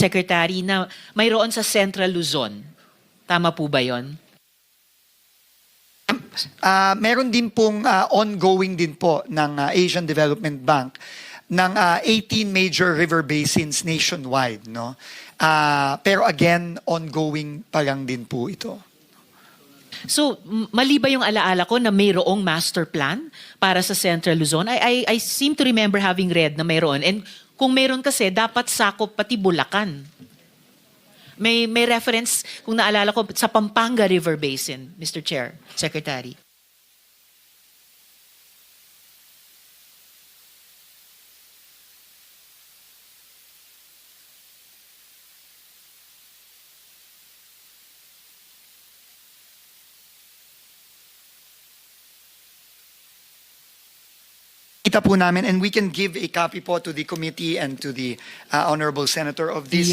Secretary, na mayroon sa Central Luzon. Tama po ba yon? Meron din pong ongoing din po ng Asian Development Bank ng 18 major river basins nationwide, no? Pero again, ongoing pa lang din po ito. So, mali ba yung alaala ko na mayroong master plan para sa Central Luzon? I seem to remember having read na mayroon. And kung mayroon kasi, dapat sakop pati Bulacan. May reference, kung naalala ko, sa Pampanga River Basin, Mr. Chair, Secretary. Kita po namin, and we can give a copy po to the committee and to the honorable senator of this.